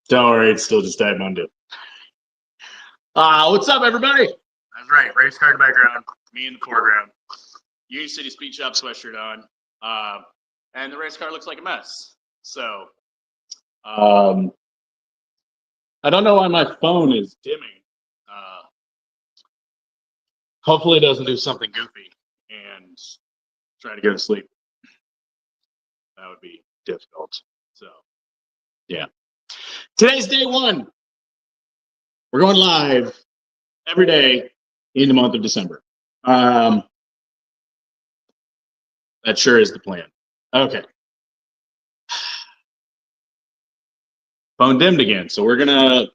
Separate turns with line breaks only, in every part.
Don't worry, it's still just Dad Monday. What's up, everybody? That's right, race car in the background, me in the foreground. Union City Speed Shop sweatshirt on, and the race car looks like a mess. So, I don't know why my phone is dimming. Hopefully, it doesn't do something goofy and try to go to sleep. That would be difficult. So, yeah. Today's day one. We're going live every day in the month of December. That sure is the plan. Okay. Phone dimmed again, so we're gonna.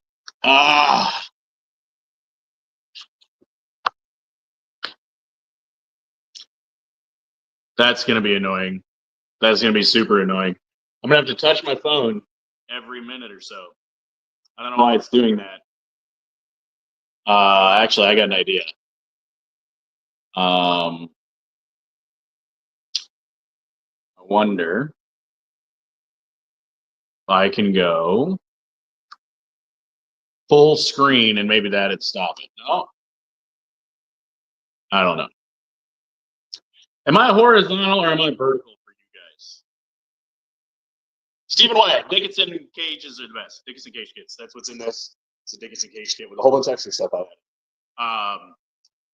That's gonna be annoying. That's gonna be super annoying. I'm gonna have to touch my phone every minute or so. I don't know why it's doing that. Actually, I got an idea. I wonder if I can go full screen and maybe that'd stop it. No, I don't know. Am I horizontal or am I vertical for you guys? Stephen White, Dickinson cages are the best. Dickinson cage kits. That's what's in this. It's a Dickinson cage kit with a whole bunch of extra stuff on it.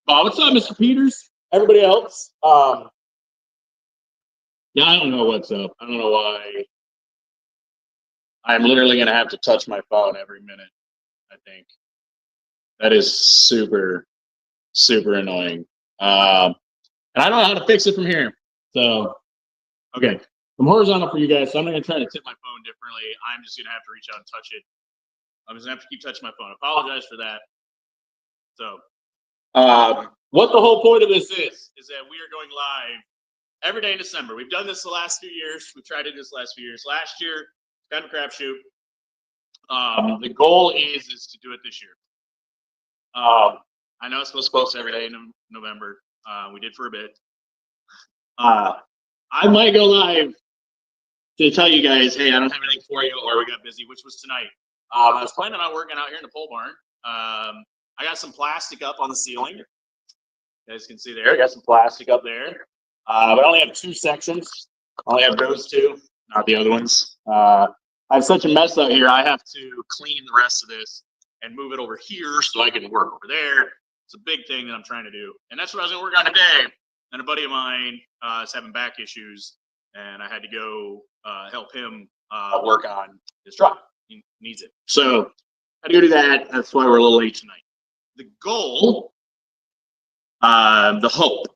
What's up, Mr. Peters? Everybody else? Yeah, I don't know what's up. I don't know why. I'm literally going to have to touch my phone every minute, I think. That is super, super annoying. And I don't know how to fix it from here. So, okay. I'm horizontal for you guys, so I'm going to try to tip my phone differently. I'm just going to have to reach out and touch it. I'm just going to have to keep touching my phone. I apologize for that. So, what the whole point of this is that we are going live every day in December. We've done this the last few years. We've tried it this last few years. Last year, kind of a crapshoot. The goal is to do it this year. I know it's supposed to post every day in November. We did for a bit. I might go live to tell you guys, hey, I don't have anything for you, or we got busy, which was tonight. I was planning on working out here in the pole barn. I got some plastic up on the ceiling. You guys can see there. I got some plastic up there. But I only have two sections. I only have those two, not the other ones. I have such a mess out here. I have to clean the rest of this and move it over here so I can work over there. It's a big thing that I'm trying to do. And that's what I was going to work on today. And a buddy of mine is having back issues, and I had to go help him work on his truck. He needs it. So I had to go do that. That's why we're a little late tonight. The goal, the hope,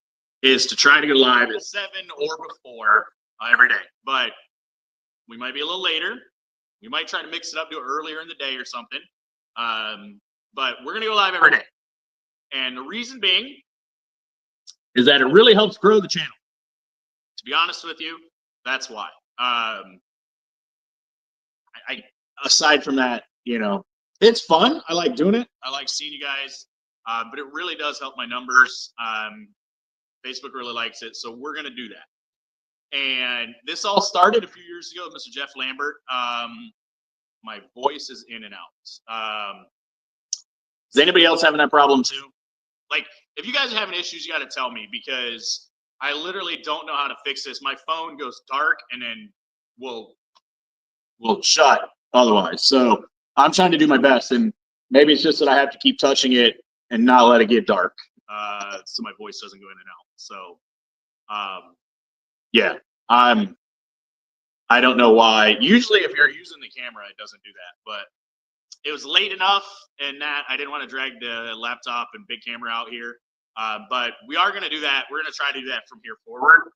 is to try to go live at 7 or before every day. But we might be a little later. We might try to mix it up, do it earlier in the day or something. But we're going to go live every day. And the reason being is that it really helps grow the channel. To be honest with you, that's why. Aside from that, it's fun. I like doing it. I like seeing you guys. But it really does help my numbers. Facebook really likes it. So we're going to do that. And this all started a few years ago with Mr. Jeff Lambert. My voice is in and out. Is anybody else having that problem too? Like, if you guys are having issues, you got to tell me, because I literally don't know how to fix this. My phone goes dark and then will shut otherwise. So I'm trying to do my best, and maybe it's just that I have to keep touching it and not let it get dark, so my voice doesn't go in and out. So, yeah, I don't know why. Usually, if you're using the camera, it doesn't do that, but it was late enough, and that I didn't want to drag the laptop and big camera out here. But we are going to do that. We're going to try to do that from here forward,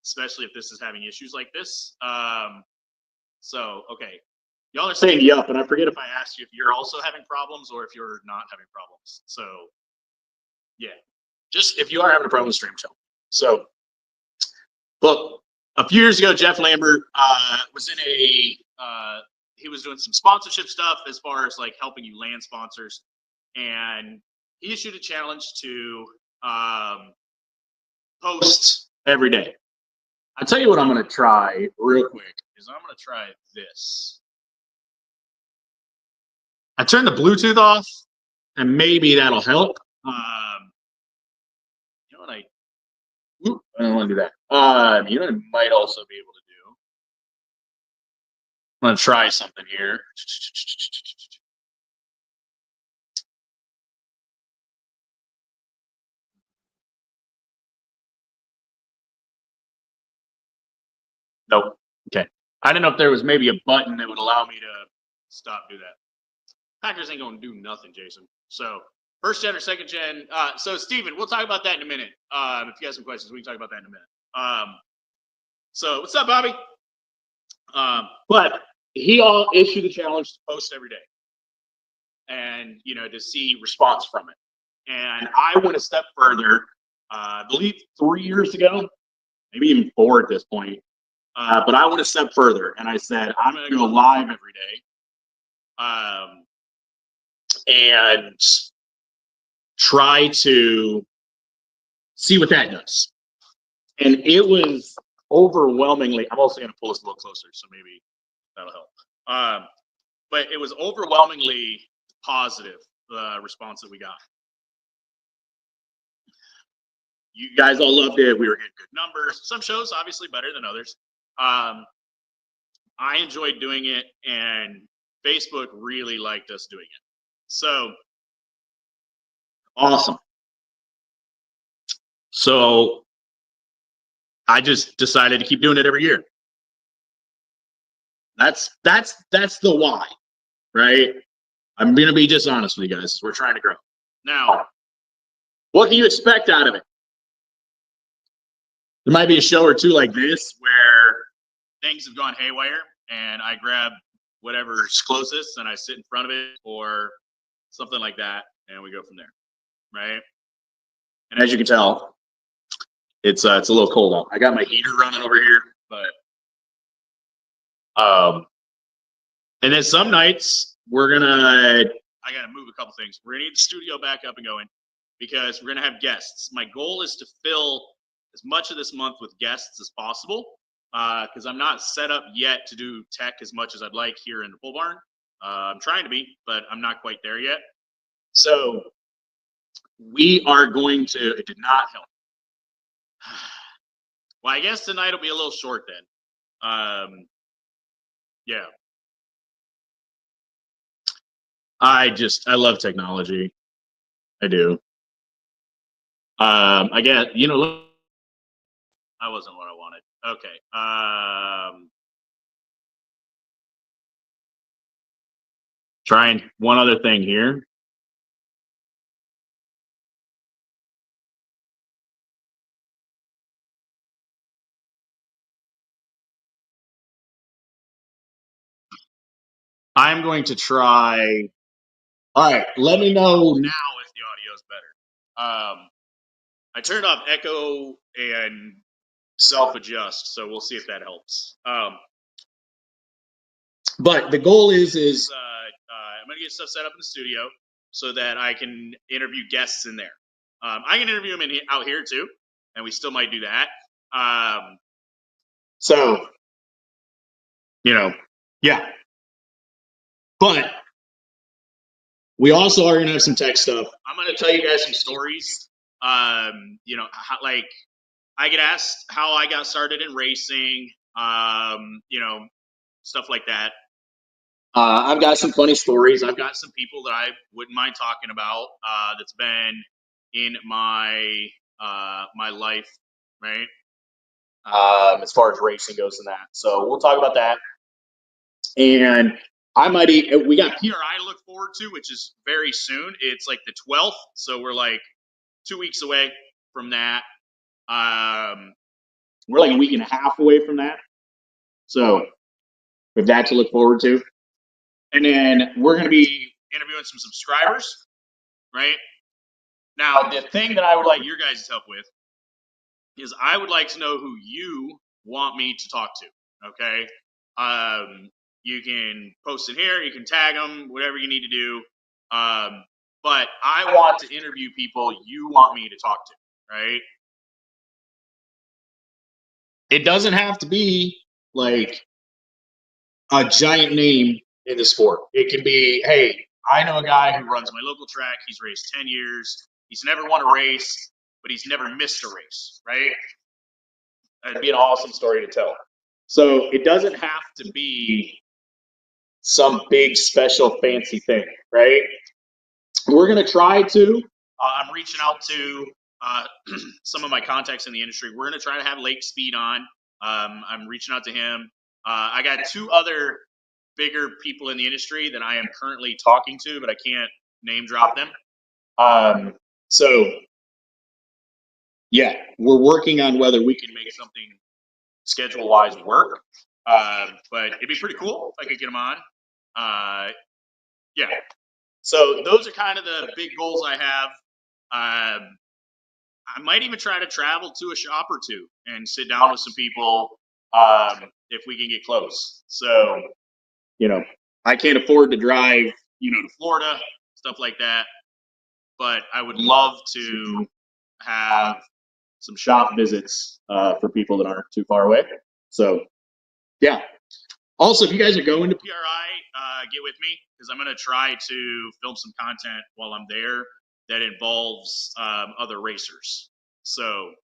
especially if this is having issues like this. So, okay. Y'all are saying yup, and I forget if I asked you if you're also having problems or if you're not having problems. So, yeah. Just if you are having a problem with Stream, tell me. So, look, a few years ago, Jeff Lambert was in he was doing some sponsorship stuff as far as like helping you land sponsors, and he issued a challenge to post every day. I'll tell you what I'm going to try real quick is I'm going to try this. I turned the Bluetooth off, and maybe that'll help. You know what I don't want to do that. You know what I might also be able to do? I'm going to try something here. Nope. Okay. I didn't know if there was maybe a button that would allow me to stop do that. Packers ain't going to do nothing, Jason. So first gen or second gen. So Steven, we'll talk about that in a minute. If you have some questions, we can talk about that in a minute. So what's up, Bobby? But he all issued the challenge to post every day, and to see response from it. And I went a step further. I believe 3 years ago, maybe even 4 at this point. But I went a step further, and I said I'm going to go live every day, and try to see what that does. And it was overwhelmingly. I'm also going to pull this a little closer, so maybe that'll help. But it was overwhelmingly positive, the response that we got. You guys all loved it. We were getting good numbers. Some shows obviously better than others. I enjoyed doing it, and Facebook really liked us doing it. So awesome. So I just decided to keep doing it every year. That's the why, right? I'm gonna be just honest with you guys. We're trying to grow. Now, what can you expect out of it? There might be a show or two like this where things have gone haywire, and I grab whatever's closest and I sit in front of it, or something like that, and we go from there, right? And as you can tell, it's a little cold out. I got my heater running over here, but and then some nights I gotta move a couple things. We're gonna need the studio back up and going because we're gonna have guests. My goal is to fill as much of this month with guests as possible, because I'm not set up yet to do tech as much as I'd like here in the pole barn. I'm trying to be, but I'm not quite there yet. So we are going to. It did not help. Well, I guess tonight will be a little short then. Yeah. I love technology. I do. I guess, I wasn't what I wanted. Okay. Trying one other thing here. I'm going to try. All right, let me know now if the audio is better. I turned off echo and self-adjust, so we'll see if that helps. But the goal is I'm going to get stuff set up in the studio so that I can interview guests in there. I can interview them out here too, and we still might do that. So, yeah. But we also are going to have some tech stuff. I'm going to tell you guys some stories. How, like, I get asked how I got started in racing, stuff like that. I've got some funny stories. I've got some people that I wouldn't mind talking about that's been in my my life, right? As far as racing goes and that. So we'll talk about that. And we got PRI to look forward to, which is very soon. It's like the 12th. So we're like 2 weeks away from that. We're like a week and a half away from that. So we have that to look forward to. And then we're going to be interviewing some subscribers, right? Now, the thing that I would like your guys' help with is I would like to know who you want me to talk to, okay? You can post it here, you can tag them, whatever you need to do. But I want to interview people you want me to talk to, right? It doesn't have to be like a giant name in the sport. It can be, hey, I know a guy who runs my local track. He's raced 10 years. He's never won a race, but he's never missed a race, right? That'd be an awesome story to tell. So it doesn't have to be some big, special, fancy thing, right? We're going to try to. I'm reaching out to some of my contacts in the industry. We're going to try to have Lake Speed on. I'm reaching out to him. I got 2 other bigger people in the industry that I am currently talking to, but I can't name drop them. So, yeah, we're working on whether we can make something schedule-wise work. But it'd be pretty cool if I could get them on. Yeah. So those are kind of the big goals I have. I might even try to travel to a shop or 2 and sit down with some people if we can get close. So, I can't afford to drive, to Florida, stuff like that. But I would love to have some shop visits for people that aren't too far away. So, yeah. Also, if you guys are going to PRI, get with me because I'm going to try to film some content while I'm there that involves other racers. So,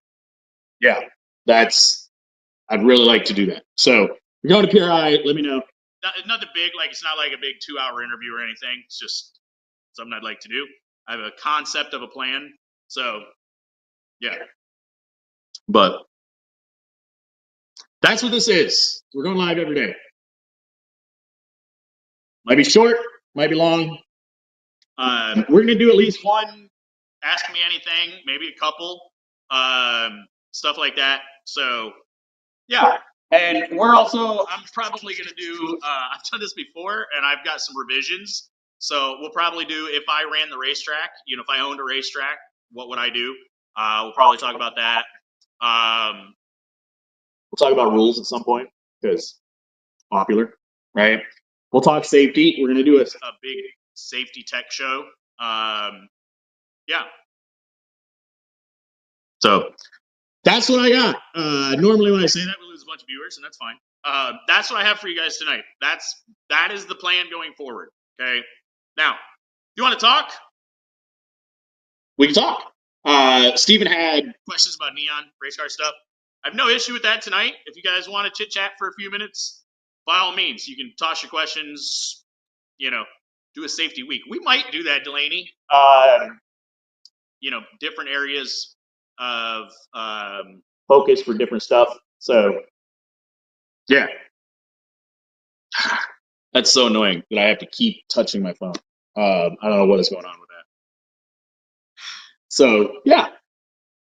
yeah, I'd really like to do that. So, if you're going to PRI, let me know. Nothing big, it's not like a big 2-hour interview or anything. It's just something I'd like to do. I have a concept of a plan. So, yeah. But that's what this is. We're going live every day. Might be short, might be long. We're going to do at least one Ask Me Anything, maybe a couple, stuff like that. So, yeah. And I'm probably going to do, I've done this before, and I've got some revisions. So we'll probably do, if I ran the racetrack, if I owned a racetrack, what would I do? We'll probably talk about that. We'll talk about rules at some point, because popular, right? We'll talk safety. We're going to do a big safety tech show. Yeah. So that's what I got. Normally when I say that, we lose a bunch of viewers, and that's fine. That's what I have for you guys tonight. That is the plan going forward. Okay. Now, you want to talk? We can talk. Steven had questions about Neon race car stuff. I have no issue with that tonight. If you guys want to chit chat for a few minutes, by all means, you can toss your questions. Do a safety week. We might do that, Delaney. Different areas of focus for different stuff. So, yeah. That's so annoying that I have to keep touching my phone. I don't know what is going on with that. So, yeah.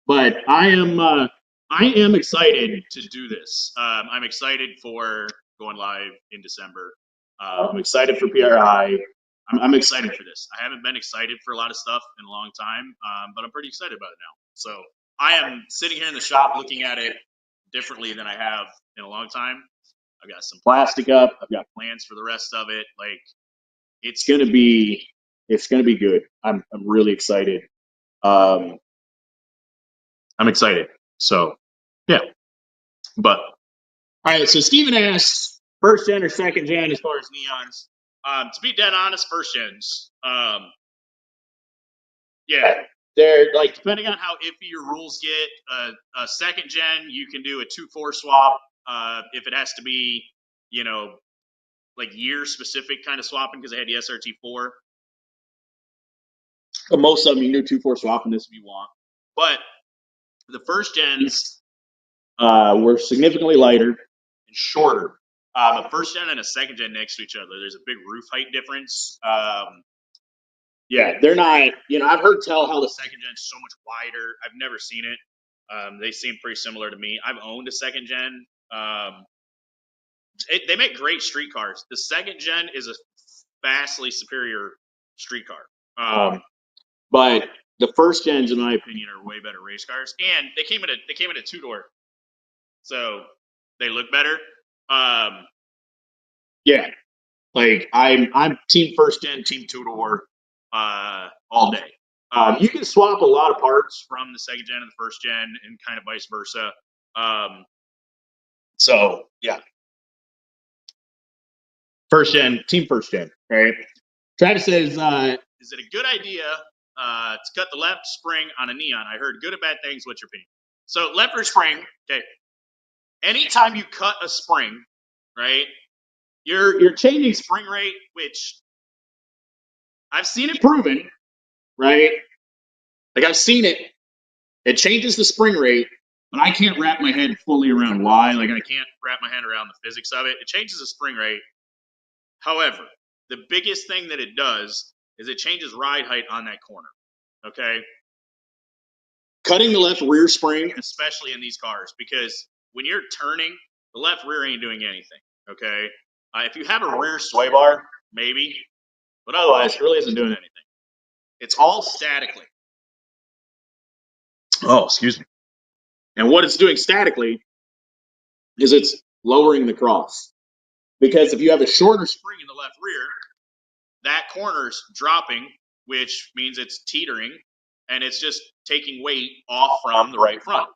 But I am excited to do this. I'm excited for going live in December. I'm excited for PRI. I'm excited for this. I haven't been excited for a lot of stuff in a long time, but I'm pretty excited about it now. So I am sitting here in the shop looking at it differently than I have in a long time. I've got some plastic up. I've got plans for the rest of it. It's gonna be good. I'm really excited. I'm excited. So yeah. But all right. So Steven asks, first gen or second gen as far as Neons. To be dead honest, first gens. Yeah, they're depending on how iffy your rules get. A second gen, you can do a 2-4 swap. If it has to be, year specific kind of swapping because they had the SRT4. But most of them you can do 2-4 swapping this if you want. But the first gens were significantly lighter and shorter. A first gen and a second gen next to each other. There's a big roof height difference. Yeah, they're not. I've heard tell how the second gen is so much wider. I've never seen it. They seem pretty similar to me. I've owned a second gen. They make great street cars. The second gen is a vastly superior street car. But the first gens, in my opinion, are way better race cars, and they came in a 2-door, so they look better. Yeah, I'm team first gen, team 2-door, all day. You can swap a lot of parts from the second gen and the first gen, and kind of vice versa. So yeah, team first gen, right? Travis says, is it a good idea to cut the left spring on a Neon? I heard good and bad things. What's your opinion? So left rear spring, okay. Anytime you cut a spring, right, you're changing spring rate, which I've seen it proven, right? Like I've seen it. It changes the spring rate, but I can't wrap my head fully around why. Like I can't wrap my head around the physics of it. It changes the spring rate. However, the biggest thing that it does is it changes ride height on that corner. Okay. Cutting the left rear spring, especially in these cars, because when you're turning, the left rear ain't doing anything. Okay. If you have a rear sway bar, maybe, but otherwise, it really isn't doing anything. It's all statically. Oh, excuse me. And what it's doing statically is it's lowering the cross. Because if you have a shorter spring in the left rear, that corner's dropping, which means it's teetering, and it's just taking weight off from the right front.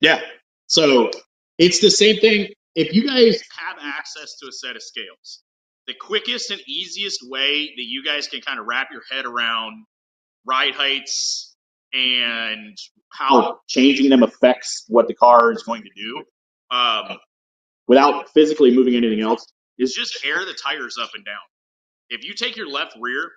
Yeah. So it's the same thing. If you guys have access to a set of scales, the quickest and easiest way that you guys can kind of wrap your head around ride heights and how changing them affects what the car is going to do without physically moving anything else is just air the tires up and down. If you take your left rear,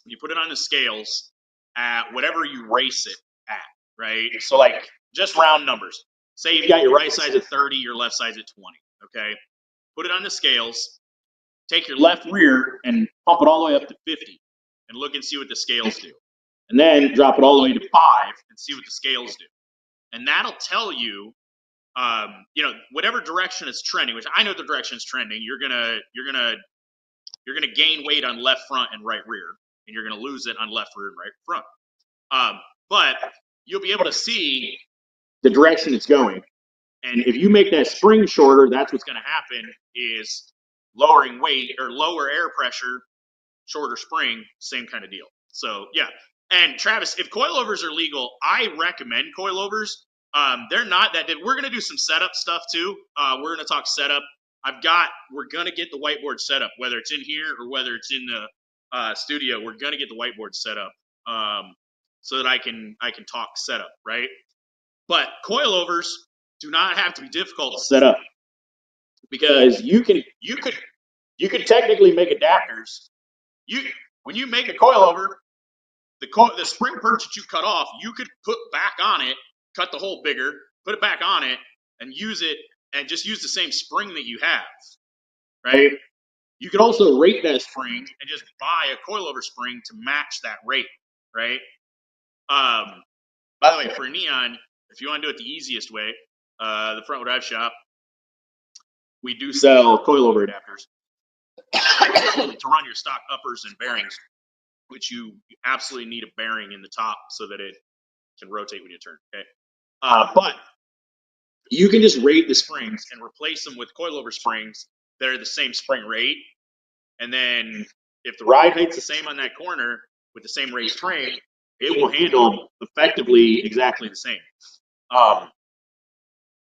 you put it on the scales at whatever you race it at, right? So like just round numbers. Say you've got your right side's at 30, your left side's at 20, okay? Put it on the scales, take your left rear and pump it all the way up to 50 and look and see what the scales do. And then drop it all the way to 5 and see what the scales do. And that'll tell you, whatever direction it's trending, which I know the direction it's trending, you're gonna gain weight on left front and right rear, and you're gonna lose it on left rear and right front. But you'll be able to see the direction it's going. And if you make that spring shorter, that's what's gonna happen is lowering weight or lower air pressure, shorter spring, same kind of deal. So yeah. And Travis, if coilovers are legal, I recommend coilovers. They're not that. We're gonna do some setup stuff too. We're gonna talk setup. We're gonna get the whiteboard set up, whether it's in here or whether it's in the studio. We're gonna get the whiteboard set up so that I can talk setup, right? But coilovers do not have to be difficult to set up because you could technically make adapters. When you make a coilover, the spring perch that you cut off, you could put back on it, cut the hole bigger, put it back on it, and use it, and just use the same spring that you have, right? You could also rate that spring and just buy a coilover spring to match that rate, right? By the way, for a Neon, if you want to do it the easiest way, the Front Wheel Drive shop, we do sell coilover adapters to run your stock uppers and bearings, which you absolutely need a bearing in the top so that it can rotate when you turn, okay? But you can just rate the springs and replace them with coilover springs that are the same spring rate. And then if the ride height's the same on that corner with the same raised frame, it will handle effectively exactly the same.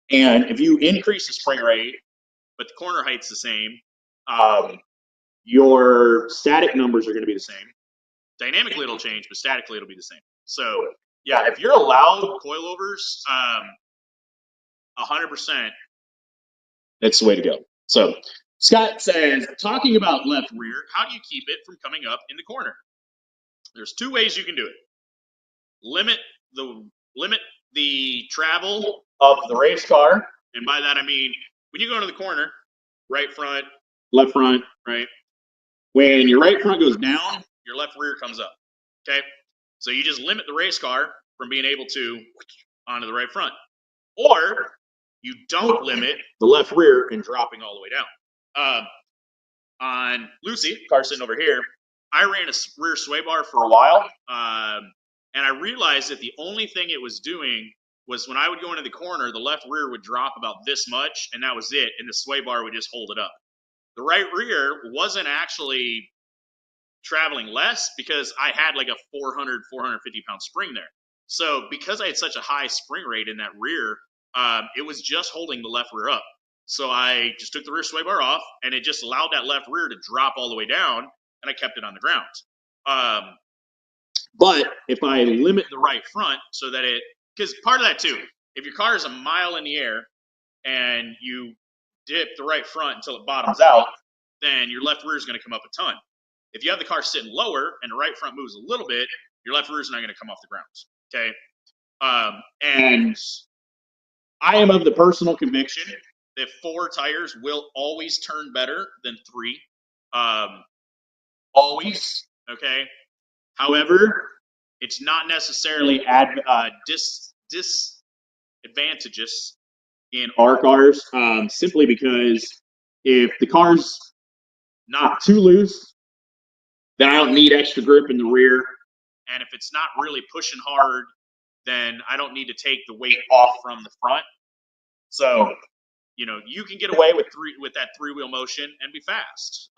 And if you increase the spring rate, but the corner height's the same, your static numbers are going to be the same. Dynamically it'll change, but statically it'll be the same. So yeah, if you're allowed coilovers, 100%, that's the way to go. So Scott says, talking about left rear, how do you keep it from coming up in the corner? There's two ways you can do it. Limit the travel of the race car, and by that I mean when you go into the corner, right front, left front, right? When your right front goes down, your left rear comes up. Okay, so you just limit the race car from being able to onto the right front, or you don't limit the left rear and dropping all the way down. On Lucy, car sitting over here, I ran a rear sway bar for a while, and I realized that the only thing it was doing was when I would go into the corner, the left rear would drop about this much, and that was it, and the sway bar would just hold it up. The right rear wasn't actually traveling less because I had like a 400, 450 pound spring there. So because I had such a high spring rate in that rear, it was just holding the left rear up. So I just took the rear sway bar off, and it just allowed that left rear to drop all the way down, and I kept it on the ground. But if I limit the right front so that because part of that too, if your car is a mile in the air and you dip the right front until it bottoms out, then your left rear is going to come up a ton. If you have the car sitting lower and the right front moves a little bit, your left rear is not going to come off the ground. Okay. And I am of the personal conviction that 4 tires will always turn better than 3. Always. Okay. However, it's not necessarily disadvantageous in our cars, simply because if the car's not too loose, then I don't need extra grip in the rear. And if it's not really pushing hard, then I don't need to take the weight off from the front. So, you can get away with that 3-wheel motion and be fast.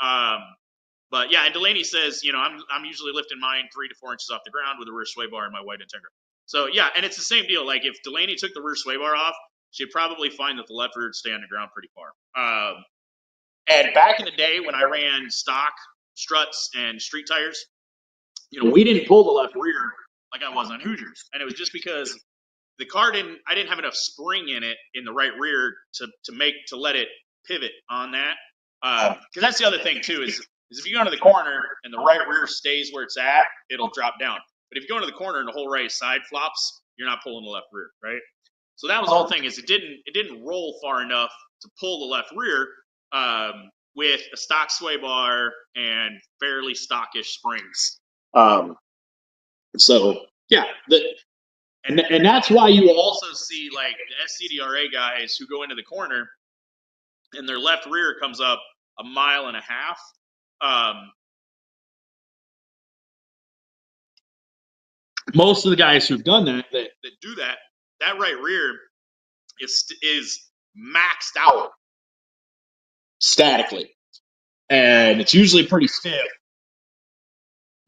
But yeah, and Delaney says, I'm usually lifting mine 3 to 4 inches off the ground with a rear sway bar and my white Integra. So yeah, and it's the same deal. Like if Delaney took the rear sway bar off, she'd probably find that the left rear would stay on the ground pretty far. And back in the day when I ran stock struts and street tires, we didn't pull the left rear like I was on Hoosiers, and it was just because the car I didn't have enough spring in it in the right rear to let it pivot on that. Because that's the other thing too is if you go into the corner and the right rear stays where it's at, it'll drop down. But if you go into the corner and the whole right side flops, you're not pulling the left rear, right? So that was the whole thing is it didn't roll far enough to pull the left rear with a stock sway bar and fairly stockish springs. So yeah, and that's why you also see like the SCDRA guys who go into the corner and their left rear comes up 1.5 miles. Most of the guys who've done that do that right rear is maxed out statically, and it's usually pretty stiff.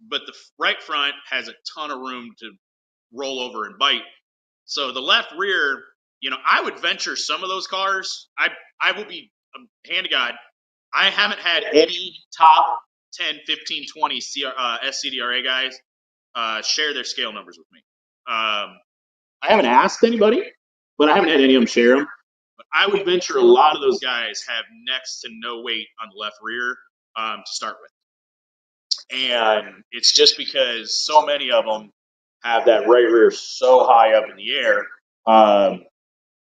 But the right front has a ton of room to roll over and bite. So the left rear, I would venture some of those cars. I will be hand to God. I haven't had any top 10, 15, 20 SCDRA guys share their scale numbers with me. I haven't asked anybody, but I haven't had any of them share them. But I would venture a lot of those guys have next to no weight on the left rear to start with. And it's just because so many of them have that right rear so high up in the air.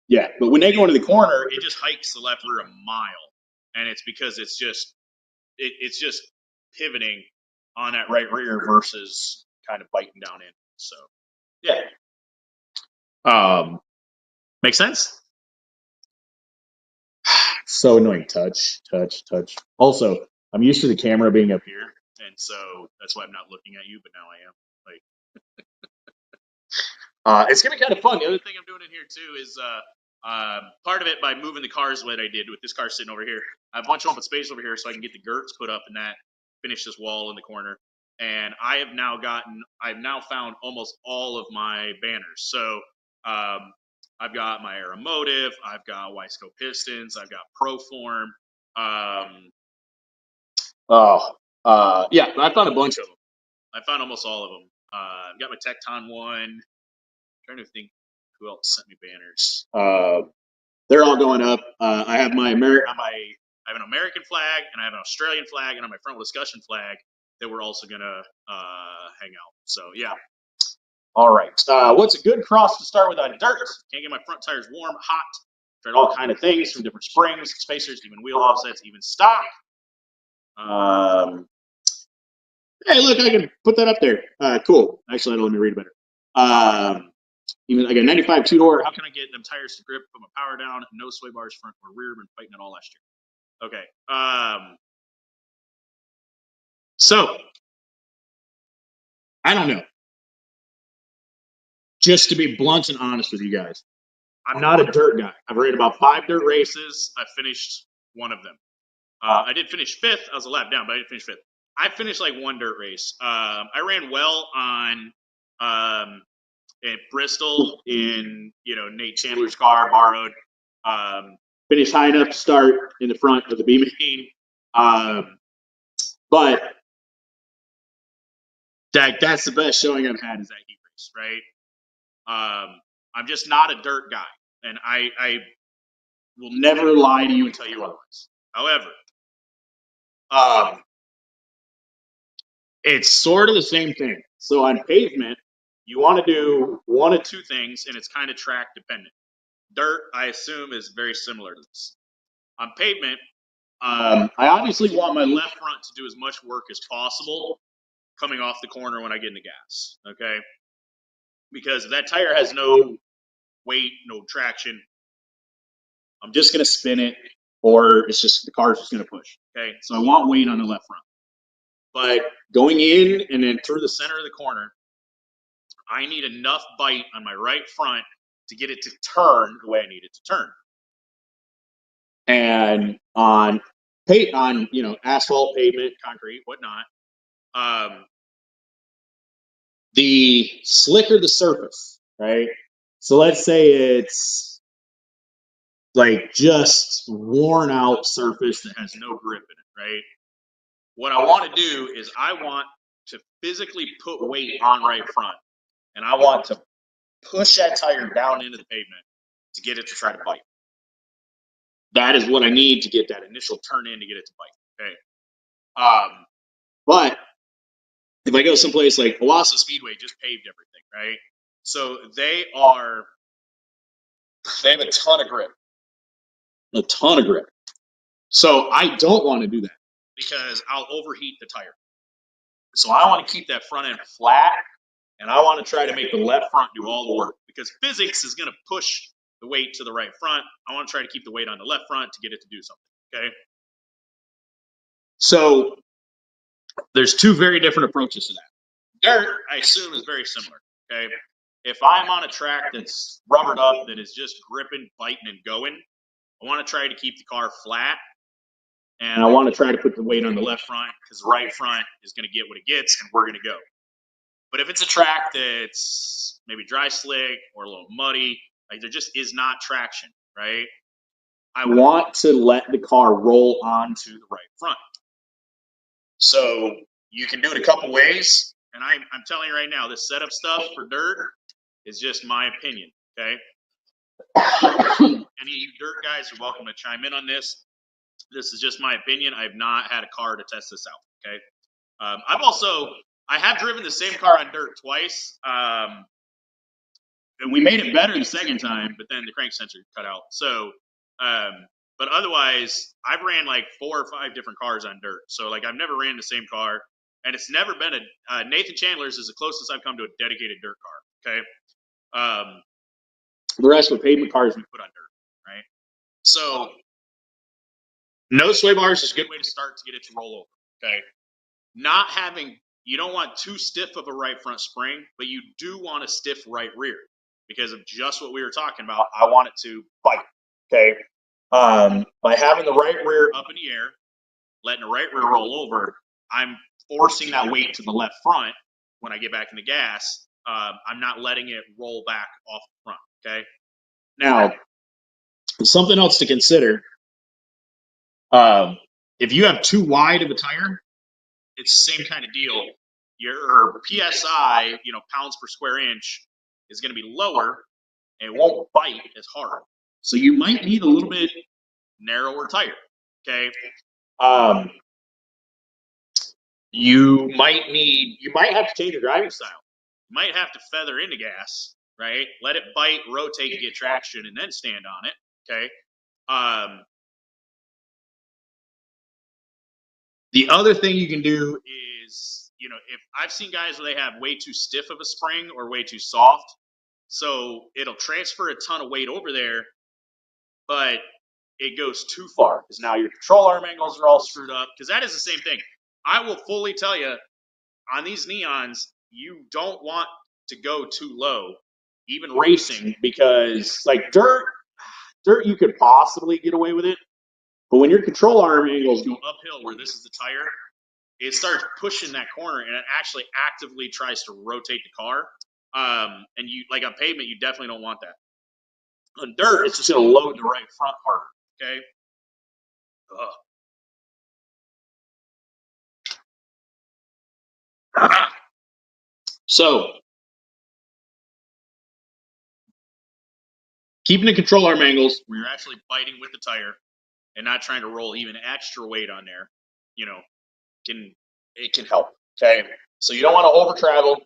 Yeah, but when they go into the corner, it just hikes the left rear 1 mile. And it's because it's just pivoting on that right rear versus kind of biting down in. So yeah. Makes sense? So annoying. Touch. Also, I'm used to the camera being up here, and so that's why I'm not looking at you, but now I am. It's gonna be kind of fun. The other thing I'm doing in here too is part of it by moving the cars what I did with this car sitting over here. I have a bunch of open space over here so I can get the girts put up and finish this wall in the corner. And I've now found almost all of my banners. So I've got my Aeromotive, I've got Wiseco Pistons, I've got Proform. Yeah, I found a bunch of them. I found almost all of them. I've got my Tecton one. I'm trying to think who else sent me banners. They're all going up. I have I have an American flag and I have an Australian flag, and on my front discussion flag that we're also gonna hang out. So yeah. All right. What's a good cross to start with on dirt? Can't get my front tires warm, hot. Tried all kind of things from different springs, spacers, even wheel offsets, even stock. Hey, look, I can put that up there. Cool. Actually, let me read it better. Even I got 95 two-door. How can I get them tires to grip? Put my power down. No sway bars front or rear. Been fighting it all last year. Okay. So I don't know. Just to be blunt and honest with you guys, I'm not a dirt guy. I've ran about 5 dirt races. I finished one of them. I did finish 5th. I was a lap down, but I didn't finish 5th. I finished like 1 dirt race. I ran well on at Bristol in Nate Chandler's car, borrowed. finish high enough to start in the front of the B main. But that's the best showing I've had is that heat race, right? I'm just not a dirt guy, and I will never lie to you and tell you otherwise. However, it's sort of the same thing. So on pavement, you want to do one of two things, and it's kind of track dependent. Dirt, I assume, is very similar to this. On pavement, I obviously want my left front to do as much work as possible coming off the corner when I get into gas, okay? Because if that tire has no weight, no traction, I'm just going to spin it, or it's just the car's just going to push, okay? So I want weight on the left front. But going in and then through the center of the corner, I need enough bite on my right front to get it to turn the way I need it to turn. And on asphalt, pavement, concrete, whatnot, the slicker the surface, right? So let's say it's like just worn out surface that has no grip in it, right? What I want to do is I want to physically put weight on right front, and I want to push that tire down into the pavement to get it to try to bite. That is what I need to get that initial turn in to get it to bite, okay? But if I go someplace like Owasso Speedway, just paved everything, right? So they have a ton of grip. A ton of grip. So I don't want to do that because I'll overheat the tire. So I want to keep that front end flat, and I want to try to make the left front do all the work because physics is going to push the weight to the right front. I want to try to keep the weight on the left front to get it to do something, okay? So there's two very different approaches to that. Dirt, I assume, is very similar, okay? If I'm on a track that's rubbered up, that is just gripping, biting, and going, I want to try to keep the car flat, and I want to try to put the weight on the left front because the right front is going to get what it gets, and we're going to go. But if it's a track that's maybe dry slick or a little muddy, like there just is not traction, right? I want to let the car roll onto the right front. So you can do it a couple ways, and I'm telling you right now, this setup stuff for dirt is just my opinion, okay? Any of you dirt guys are welcome to chime in on this. This is just my opinion. I have not had a car to test this out, okay? I have driven the same car on dirt twice, and we made it better the second time, but then the crank sensor cut out. So, but otherwise, I've ran like 4 or 5 different cars on dirt. So, like, I've never ran the same car, and it's never been Nathan Chandler's is the closest I've come to a dedicated dirt car, okay? The rest were pavement cars we put on dirt, right? So, no sway bars is a good way to start to get it to roll over, okay? You don't want too stiff of a right front spring, but you do want a stiff right rear because of just what we were talking about. I want it to bite, okay? By having the right rear up in the air, letting the right rear roll over, I'm forcing that weight to the left front when I get back in the gas. I'm not letting it roll back off the front, okay? Now, something else to consider, if you have too wide of a tire, it's the same kind of deal. Your PSI, pounds per square inch, is going to be lower, and it won't bite as hard. So you might need a little bit narrower tire, okay? You might have to change your driving style. You might have to feather into gas, right? Let it bite, rotate, get traction, and then stand on it, okay? The other thing you can do is, if I've seen guys where they have way too stiff of a spring or way too soft, so it'll transfer a ton of weight over there, but it goes too far because now your control arm angles are all screwed up. Because that is the same thing. I will fully tell you, on these Neons, you don't want to go too low, even racing, because like dirt you could possibly get away with it. But when your control arm angles go uphill where this is the tire, it starts pushing that corner, and it actually actively tries to rotate the car. And you, like on pavement, you definitely don't want that. On dirt, it's just going to load the right front harder. Okay. So, keeping the control arm angles where you're actually biting with the tire and not trying to roll even extra weight on there, it can help. Okay. So you don't want to over travel.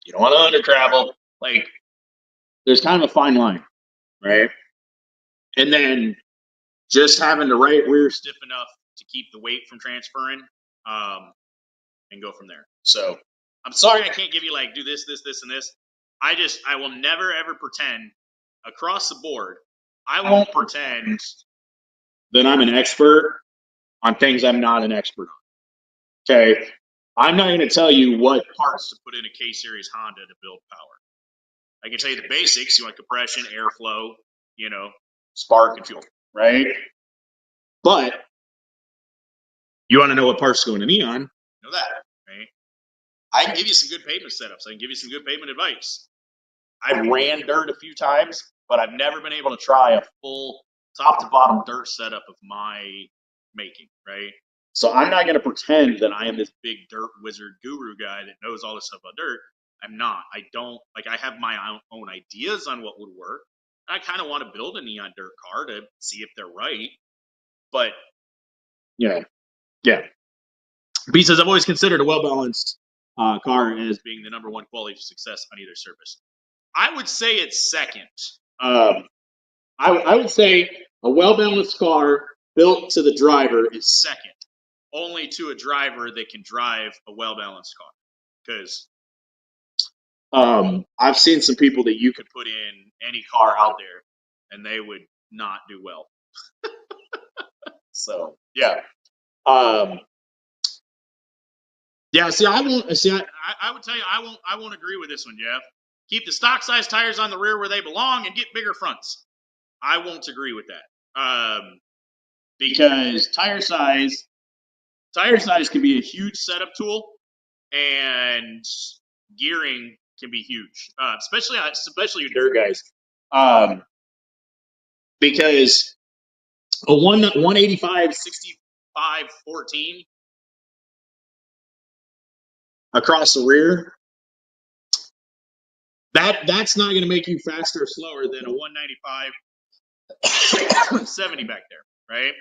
You don't want to under travel. Like, there's kind of a fine line, right? And then just having the right rear stiff enough to keep the weight from transferring, and go from there. So I'm sorry I can't give you like do this, and this. I will never ever pretend across the board. I won't pretend that I'm an expert on things I'm not an expert on. Okay. I'm not going to tell you what parts to put in a K-Series Honda to build power. I can tell you the basics. You want compression, airflow, spark and fuel, right? But you want to know what parts go into Neon, know that, right? I can give you some good pavement setups. I can give you some good pavement advice. I've ran dirt a few times, but I've never been able to try a full top to bottom dirt setup of my making, right? So I'm not going to pretend that I am this big dirt wizard guru guy that knows all this stuff about dirt. I'm not. I don't. Like, I have my own ideas on what would work. I kind of want to build a Neon dirt car to see if they're right. But, yeah. Because I've always considered a well-balanced car as being the number one quality of success on either surface. I would say it's second. I would say a well-balanced car built to the driver is second, only to a driver that can drive a well-balanced car. Because I've seen some people that you could put in any car out there, and they would not do well. So yeah. Yeah, see, I won't. See, I would tell you, I won't agree with this one, Jeff. Keep the stock size tires on the rear where they belong and get bigger fronts. I won't agree with that. Because tire size can be a huge setup tool, and gearing can be huge, especially you dirt guys. Because a 185 65 14 across the rear, that's not going to make you faster or slower than a 195 70 back there, right?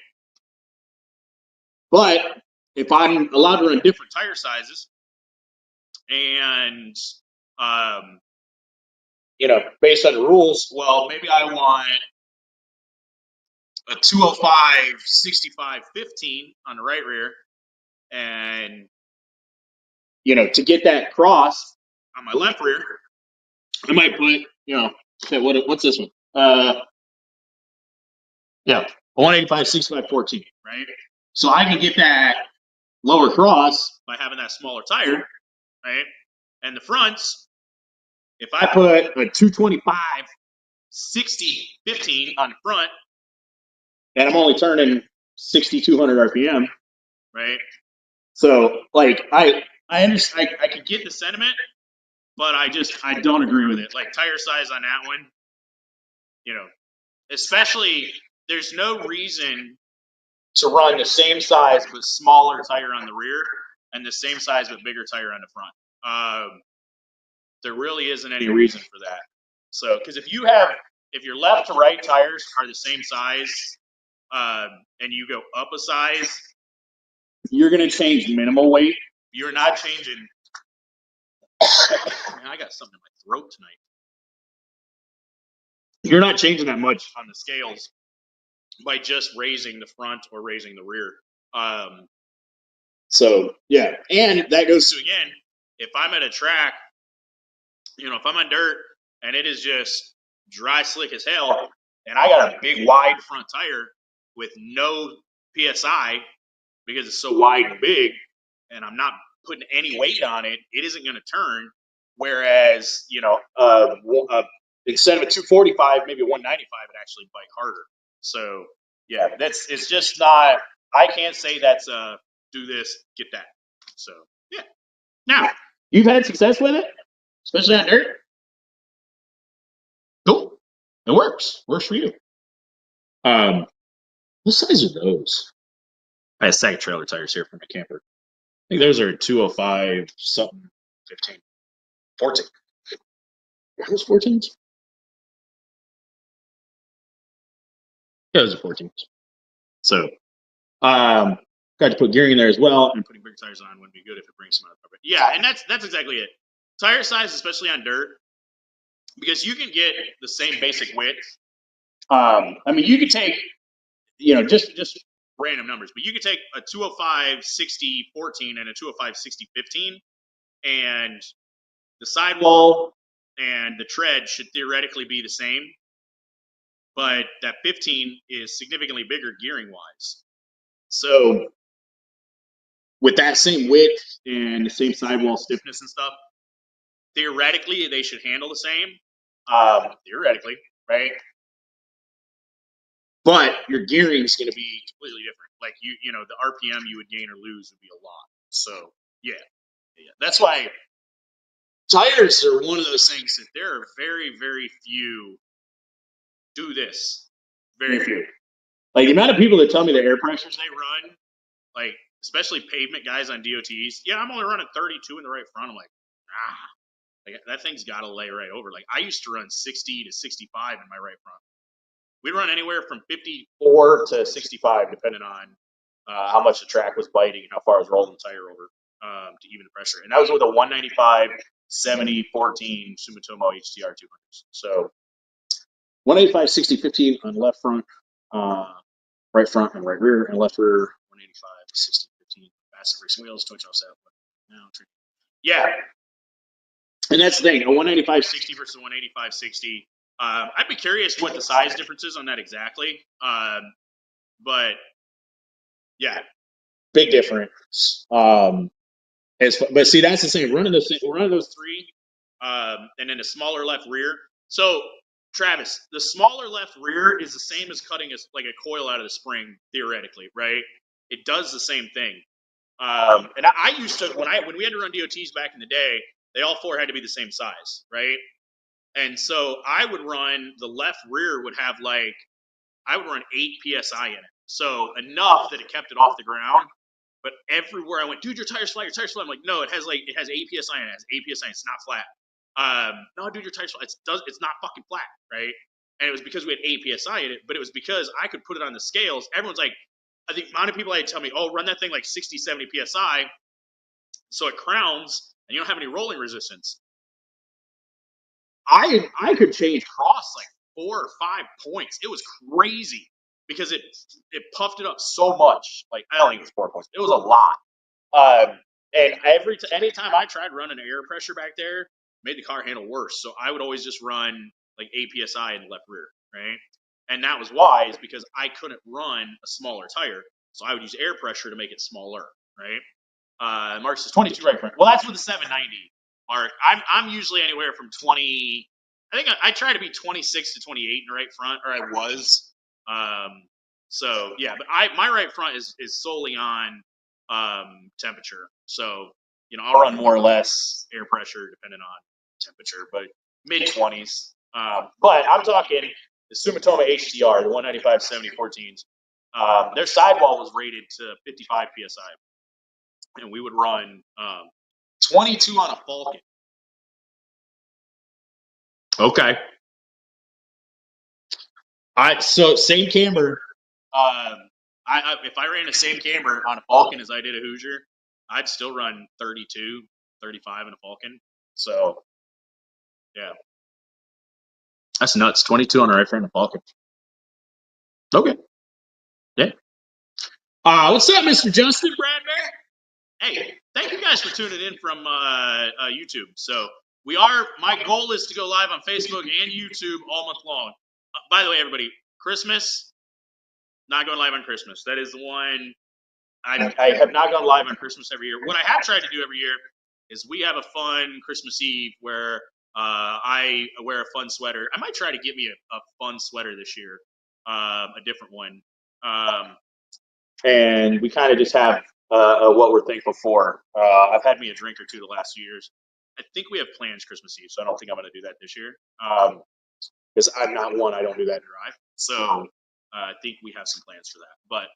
But if I'm allowed to run different tire sizes and based on the rules, well, maybe I want a 205 65 15 on the right rear, and to get that cross on my left rear, I might put okay, what's this one? Yeah, 185 65 14, right? So I can get that lower cross by having that smaller tire, right? And the fronts, if I put a 225 60 15 on the front, and I'm only turning 6,200 RPM, right? So, like, I understand, I could get the sentiment, but I don't agree with it. Like, tire size on that one, especially, there's no reason to run the same size but smaller tire on the rear and the same size but bigger tire on the front. There really isn't any reason for that. So, because if your left to right tires are the same size, and you go up a size, you're going to change minimal weight. You're not changing. Man, I got something in my throat tonight. You're not changing that much on the scales by just raising the front or raising the rear. So yeah, and that goes to, again, if I'm at a track, if I'm on dirt and it is just dry slick as hell, and I got a big wide front tire with no PSI because it's so wide and big, and I'm not putting any weight on it, it isn't going to turn. Whereas, instead of a 245, maybe a 195, it actually bike harder. So yeah, it's just not. I can't say that's do this, get that. So yeah. Now, you've had success with it, especially on dirt. Cool. It works. Works for you. What size are those? I have second trailer tires here for my camper. I think those are 205 something 15. 14. Are those 14s? Yeah, those are 14s. So, got to put gearing in there as well, and putting bigger tires on would be good if it brings some out of it. Yeah, and that's exactly it. Tire size, especially on dirt, because you can get the same basic width. I mean, you could take, just random numbers, but you could take a 205 60 14 and a 205 60 15, and the sidewall and the tread should theoretically be the same, but that 15 is significantly bigger gearing wise. So with that same width and the same sidewall stiffness and stuff, theoretically they should handle the same. Theoretically, right? But your gearing is going to be completely different. Like the RPM you would gain or lose would be a lot. So yeah. That's why tires are one of those things that there are very, very few do this. Very few. Like the amount of people that tell me the air pressures they run, like especially pavement guys on DOTs. Yeah, I'm only running 32 in the right front. I'm like, like that thing's got to lay right over. Like I used to run 60 to 65 in my right front. We'd run anywhere from 54 to 65, depending on how much the track was biting and how far I was rolling the tire over to even the pressure. And that was with a 195 70 14 Sumitomo HTR 200s. So 185 60 15 on left front, right front and right rear, and left rear 185 60 15. Massive racing wheels, twin tail set. Yeah. And that's the thing, a 185 60 versus a 185 60. I'd be curious what the size difference is on that exactly. But yeah, big difference. But see, that's the same. Running those three, and then a smaller left rear. So Travis, the smaller left rear is the same as cutting like a coil out of the spring, theoretically, right? It does the same thing. And I used to when we had to run DOTs back in the day, they all four had to be the same size, right? And so I would run the left rear would have I would run 8 psi in it, so enough that it kept it off the ground. But everywhere I went, dude, your tire's flat. I'm like, no, it has 8 psi in it. It has 8 psi. It's not flat. No, dude, your tire's flat. It's not fucking flat, right? And it was because we had 8 psi in it, but it was because I could put it on the scales. Everyone's like, I think the amount of people I tell me, oh, run that thing like 60, 70 psi, so it crowns and you don't have any rolling resistance. I could change cross like 4 or 5 points. It was crazy because it puffed it up so much. Like I don't think it was 4 points. It was a lot. And anytime I tried running air pressure back there, made the car handle worse. So I would always just run like 8 psi in the left rear, right? And that was why, is because I couldn't run a smaller tire, so I would use air pressure to make it smaller, right? Mark says 22 right front. Well, that's with the 790. Mark, I'm usually anywhere from 20. I think I try to be 26 to 28 in the right front, or I was. So yeah, but my right front is solely on temperature. So I'll run more or less air pressure depending on temperature, but mid 20s. But I'm talking the Sumitomo HTR, the 195 70 14s. Their sidewall was rated to 55 psi, and we would run 22 on a Falcon. Okay. So same camber. If I ran the same camber on a Falcon as I did a Hoosier, I'd still run 32, 35 in a Falcon. So yeah, that's nuts. 22 on the right front of Falcon. Okay. Yeah. What's up, Mr. Justin Bradbury? Hey, thank you guys for tuning in from YouTube. So my goal is to go live on Facebook and YouTube all month long. By the way, everybody, Christmas, not going live on Christmas. That is the one. I have not gone live on Christmas every year. What I have tried to do every year is we have a fun Christmas Eve where I wear a fun sweater. I might try to get me a fun sweater this year, a different one. And we kind of just have what we're thankful for. I've had me a drink or two the last few years. I think we have plans Christmas Eve, so I don't think I'm going to do that this year. Because I'm not one, I don't do that in drive. So I think we have some plans for that. But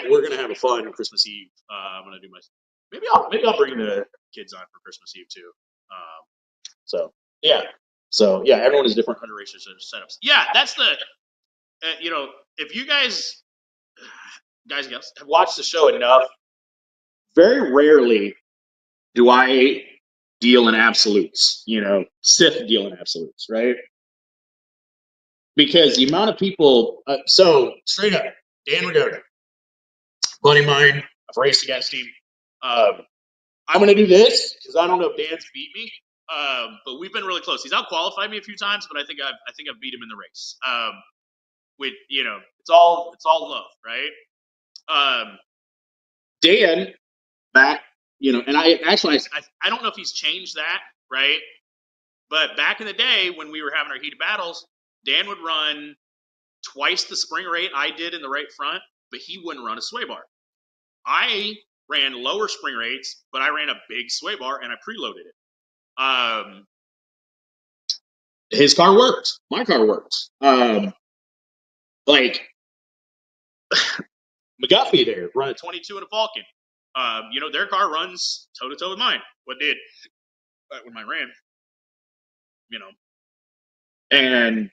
we're gonna have a fun Christmas Eve. I'm gonna do maybe I'll bring the kids on for Christmas Eve too. So yeah, everyone has different hunter racer setups. Yeah, that's the if you guys have watched the show enough, very rarely do I deal in absolutes. Sith deal in absolutes, right? Because the amount of people, so straight up, Dan Ragoda, buddy of mine, I've raced against him. I'm going to do this because I don't know if Dan's beat me, but we've been really close. He's out-qualified me a few times, but I think I've beat him in the race. It's all love, right? Dan back, and I don't know if he's changed that, right? But back in the day when we were having our heated battles, Dan would run twice the spring rate I did in the right front, but he wouldn't run a sway bar. I ran lower spring rates, but I ran a big sway bar and I preloaded it. His car worked. My car worked. Like McGuffey there, run a 22 in a Falcon. Their car runs toe to toe with mine. What did when mine ran? And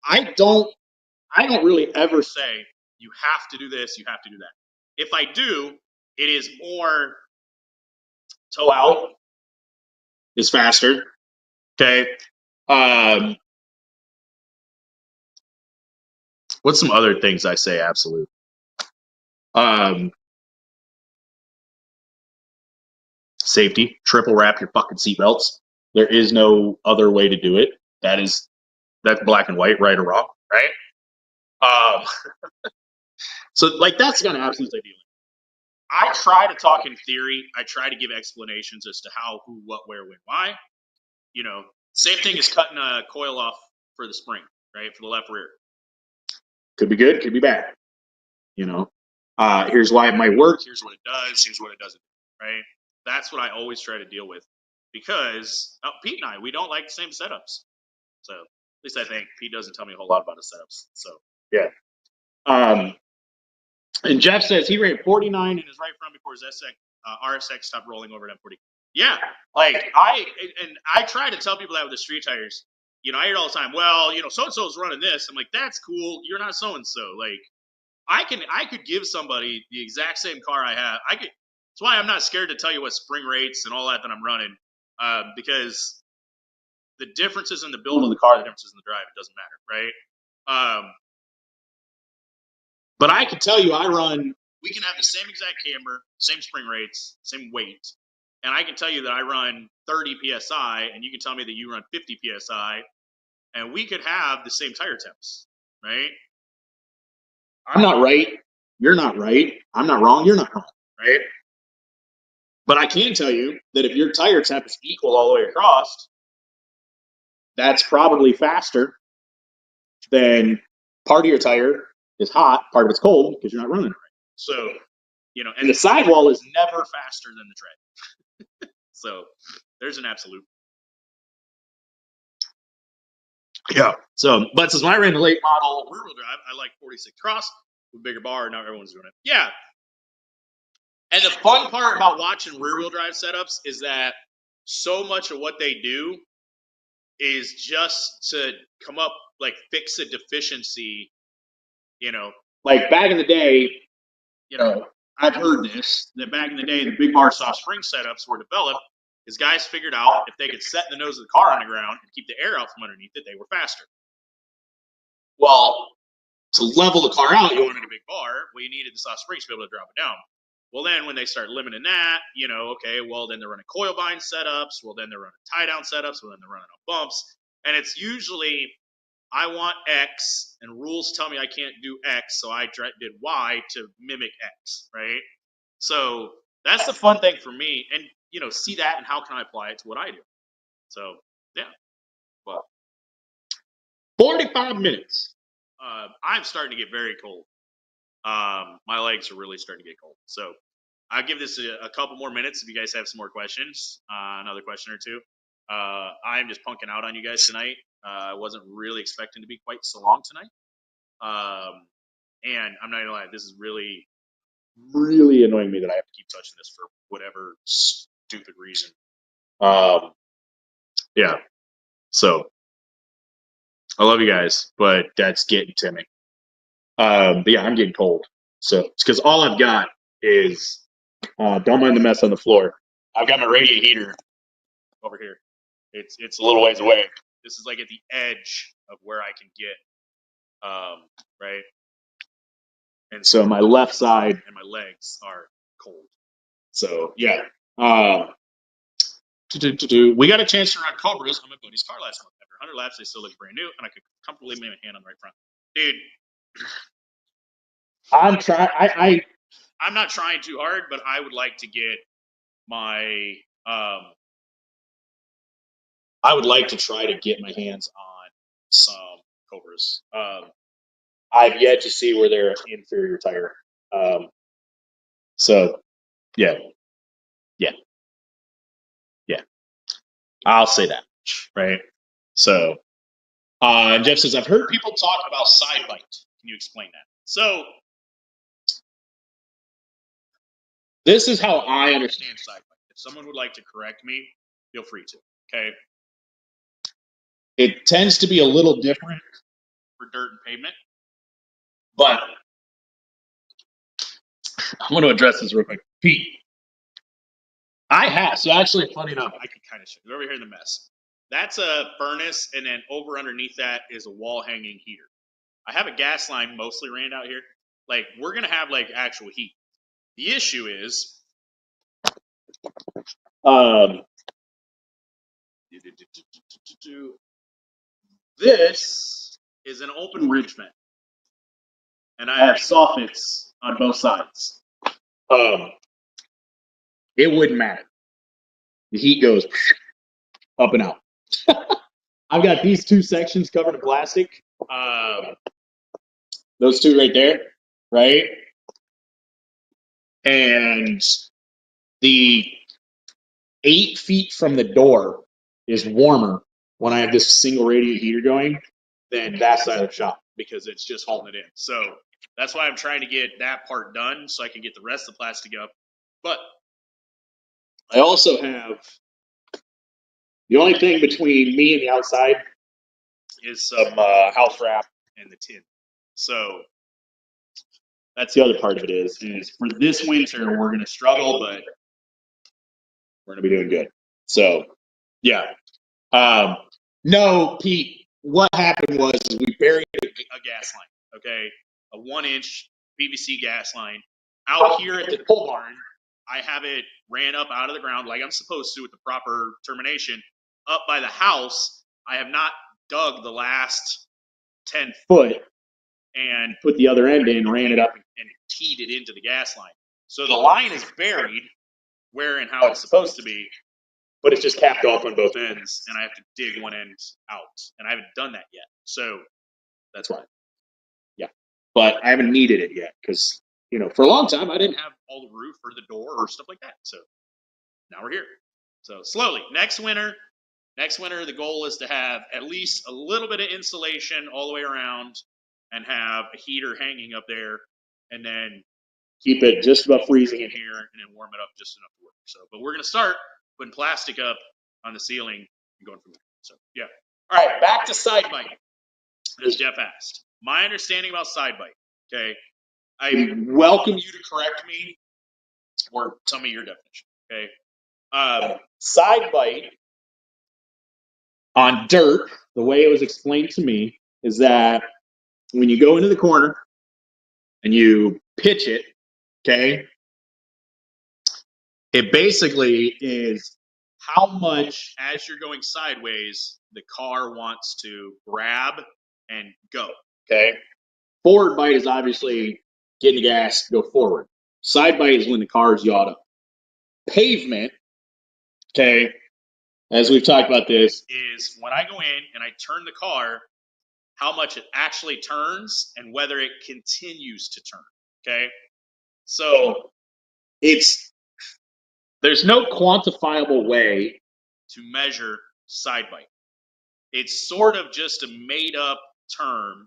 I don't really ever say you have to do this, you have to do that. If I do, it is more toe out is faster. Okay. What's some other things I say absolute? Safety, triple wrap your fucking seatbelts. There is no other way to do it. That's black and white, right or wrong, right? So like that's gonna absolutely deal. I try to talk in theory. I try to give explanations as to how, who, what, where, when, why. Same thing as cutting a coil off for the spring, right? For the left rear. Could be good, could be bad. Here's why it might work. Here's what it does. Here's what it doesn't. Right? That's what I always try to deal with because Pete and I, we don't like the same setups. So at least I think Pete doesn't tell me a whole lot about his setups. So yeah. And Jeff says he ran 49 in his right front before his RSX stopped rolling over at M40. Yeah, like I try to tell people that with the street tires. I hear all the time, well, so and so is running this. I'm like, that's cool. You're not so and so. Like, I could give somebody the exact same car I have. That's why I'm not scared to tell you what spring rates and all that I'm running, because the differences in the build of the car, the differences in the drive, it doesn't matter, right? But I can tell you, we can have the same exact camber, same spring rates, same weight, and I can tell you that I run 30 psi, and you can tell me that you run 50 psi, and we could have the same tire temps, right? I'm not right. You're not right. I'm not wrong. You're not wrong, right? But I can tell you that if your tire temp is equal all the way across, that's probably faster than part of your tire is hot, part of it's cold because you're not running it right. So, and the sidewall is never faster than the tread. So there's an absolute. Yeah. So, but since I ran the late model rear wheel drive, I like 46 cross with bigger bar. Now everyone's doing it. Yeah. And the fun part about watching rear wheel drive setups is that so much of what they do is just to come up, like fix a deficiency, like back in the day, I've heard this, that back in the day, the big bar soft spring setups were developed is guys figured out if they could set the nose of the car on the ground and keep the air out from underneath it, they were faster. Well, to level the car out, you wanted a big bar. Well, you needed the soft springs to be able to drop it down. Well, then when they start limiting that, okay, well, then they're running coil bind setups. Well, then they're running tie down setups. Well, then they're running on bumps. And it's usually, I want X, and rules tell me I can't do X, so I did Y to mimic X, right? So that's the fun thing for me. And, see that and how can I apply it to what I do? So, yeah. Well, 45 minutes. I'm starting to get very cold. My legs are really starting to get cold. So I'll give this a couple more minutes if you guys have some more questions, another question or two. I'm just punking out on you guys tonight. I wasn't really expecting to be quite so long tonight. And I'm not gonna lie, this is really, really annoying me that I have to keep touching this for whatever stupid reason. Yeah. So I love you guys, but that's getting to me. But yeah, I'm getting cold. So it's because all I've got is don't mind the mess on the floor. I've got my radiant heater over here. It's a little ways away. This is like at the edge of where I can get, right? And so my left side and my legs are cold. So yeah. We got a chance to run Cobras on my buddy's car last month. After 100 laps, they still look brand new, and I could comfortably lay my hand on the right front. Dude, I'm trying. I'm not trying too hard, but I would like to get my. I would like to try to get my hands on some Cobras. I've yet to see where they're inferior tire. So, yeah. I'll say that, right? So, and Jeff says, I've heard people talk about side bite. Can you explain that? So, this is how I understand side bite. If someone would like to correct me, feel free to. Okay. It tends to be a little different for dirt and pavement, but I'm going to address this real quick. Pete, I have. So, actually, funny enough, I can kind of show you over here in the mess. That's a furnace, and then over underneath that is a wall hanging heater. I have a gas line mostly ran out here. Like, we're going to have, like, actual heat. The issue is, this is an open ridge vent, and I have soffits on both sides. It wouldn't matter. The heat goes up and out. I've got these two sections covered in plastic. Those two right there, right? And the 8 feet from the door is warmer when I have this single radiant heater going than that side of the shop because it's just holding it in. So that's why I'm trying to get that part done so I can get the rest of the plastic up. But I also have the only thing between me and the outside is some house wrap and the tin. So that's the other part of it is for this winter we're going to struggle, but we're going to be doing good. So yeah. No, Pete, what happened was we buried a gas line, okay? A 1-inch PVC gas line. Out here at the pole barn, I have it ran up out of the ground like I'm supposed to with the proper termination. Up by the house, I have not dug the last 10 foot and put the other end in, ran it up, and teed it into the gas line. So the line is buried where and how it's supposed to be, but it's just capped off on both ends, and I have to dig one end out, and I haven't done that yet. So that's why. Yeah, but I haven't needed it yet because for a long time I didn't have all the roof or the door or stuff like that. So now we're here. So slowly, next winter, the goal is to have at least a little bit of insulation all the way around, and have a heater hanging up there, and then keep it just above freezing in here, and then warm it up just enough to work. So, but we're gonna start putting plastic up on the ceiling and going from there. So, yeah. All right, back to side bite, as Jeff asked. My understanding about side bite, okay? I welcome you to correct me or tell me your definition, okay? Side bite on dirt, the way it was explained to me, is that when you go into the corner and you pitch it, okay, it basically is how much, as you're going sideways, the car wants to grab and go, okay? Forward bite is obviously getting the gas, go forward. Side bite is when the car is yawed up. Pavement, okay, as we've talked about this, is when I go in and I turn the car, how much it actually turns and whether it continues to turn, okay? So there's no quantifiable way to measure side bite. It's sort of just a made up term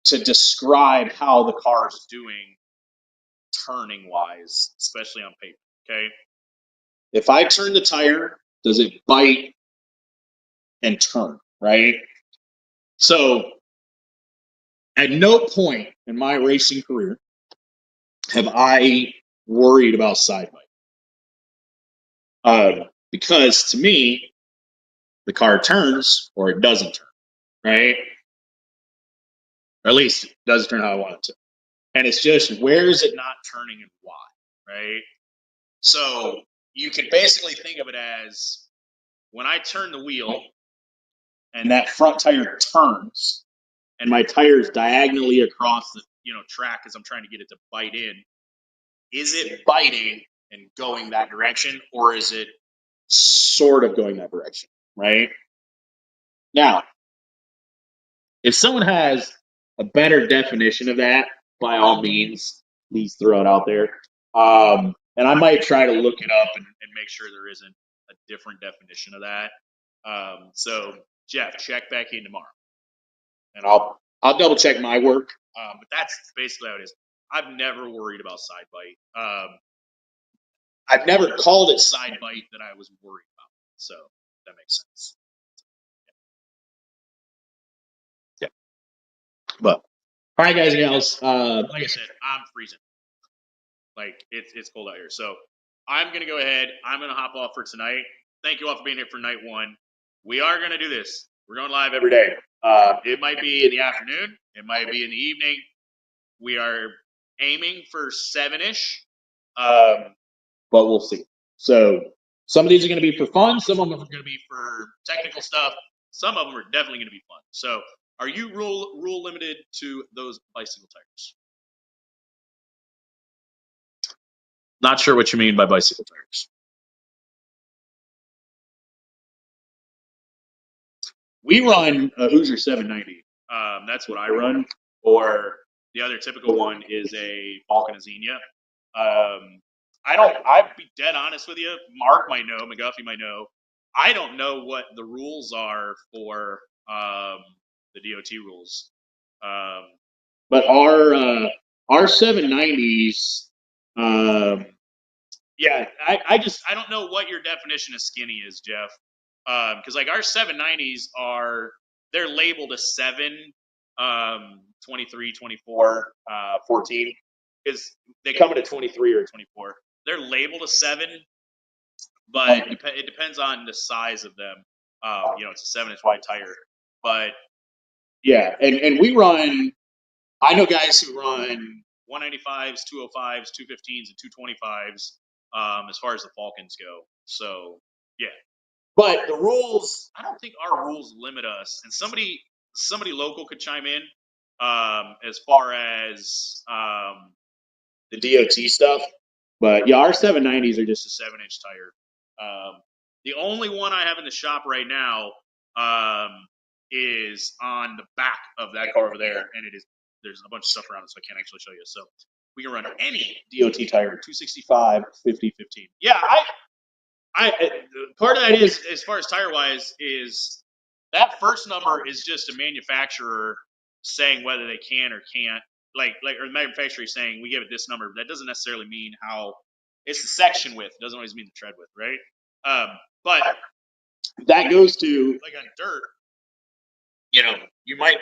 to describe how the car is doing turning wise, especially on pavement. Okay. If I turn the tire, does it bite and turn, right? So at no point in my racing career have I worried about side bite. Because to me, the car turns or it doesn't turn, right? Or at least it doesn't turn how I want it to. And it's just where is it not turning and why, right? So you can basically think of it as when I turn the wheel and that front tire turns and my tire is diagonally across the track as I'm trying to get it to bite in, is it biting and going that direction, or is it sort of going that direction, right? Now, if someone has a better definition of that, by all means, please throw it out there. And I might try to look it up and make sure there isn't a different definition of that. So Jeff, check back in tomorrow, and I'll double check my work. But that's basically how it is. I've never worried about side bite. I've never called it side bite that I was worried about. So that makes sense. Yeah. But all right, guys and gals. Like I said, I'm freezing. Like it's cold out here. So I'm gonna go ahead. I'm gonna hop off for tonight. Thank you all for being here for night one. We are gonna do this. We're going live every day. It might be in the afternoon. It might be in the evening. We are aiming for 7-ish, but we'll see. So some of these are going to be for fun. Some of them are going to be for technical stuff. Some of them are definitely going to be fun. So are you rule limited to those bicycle tires? Not sure what you mean by bicycle tires. We run a Hoosier 790. That's what I run. Or the other typical one is a Falcon Azenia. I'd be dead honest with you. Mark might know, McGuffey might know. I don't know what the rules are for the DOT rules. But our 790s, yeah, I don't know what your definition of skinny is, Jeff. Because like our 790s they're labeled a 7, 23, 24, 14. Because they come in a 23 or a 24. They're labeled a 7, but it depends on the size of them. It's a 7-inch wide tire. But yeah, and we run. I know guys who run 195s, 205s, 215s, and 225s as far as the Falcons go. So yeah. But the rules, I don't think our rules limit us. And somebody local could chime in as far as the DOT stuff. But yeah, our 790s are just a 7-inch tire. The only one I have in the shop right now is on the back of that car over there, and there's a bunch of stuff around it, so I can't actually show you. So we can run any DOT tire, 265, 50, 15. Yeah, I part of that is, as far as tire wise, is that first number is just a manufacturer saying whether they can or can't, or the manufacturer is saying we give it this number. That doesn't necessarily mean how it's the section width. It doesn't always mean the tread width, right? But that goes to like on dirt.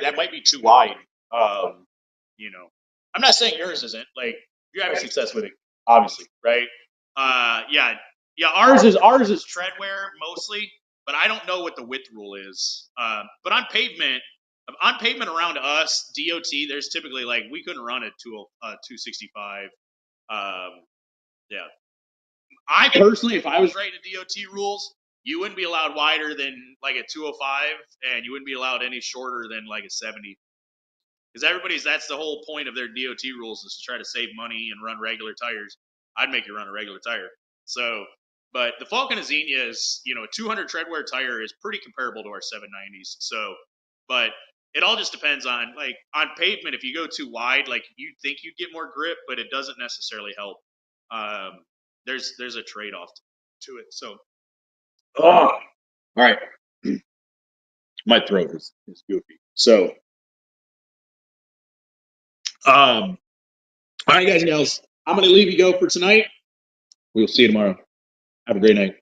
That might be too wide. I'm not saying yours isn't. Like you're having success with it, obviously, right? Yeah. Ours is tread wear mostly, but I don't know what the width rule is. But on pavement around us, DOT, there's typically like we couldn't run a 265. Yeah. I personally, if I was writing the DOT rules, you wouldn't be allowed wider than like a 205, and you wouldn't be allowed any shorter than like a 70. Because that's the whole point of their DOT rules is to try to save money and run regular tires. I'd make you run a regular tire. So, but the Falcon Azenia is, a 200 treadwear tire is pretty comparable to our 790s. So, but it all just depends on, like, on pavement, if you go too wide, like, you'd think you'd get more grip, but it doesn't necessarily help. There's a trade-off to it. So, all right. My throat is goofy. So, All right, guys and gals, I'm going to leave you go for tonight. We'll see you tomorrow. Have a great night.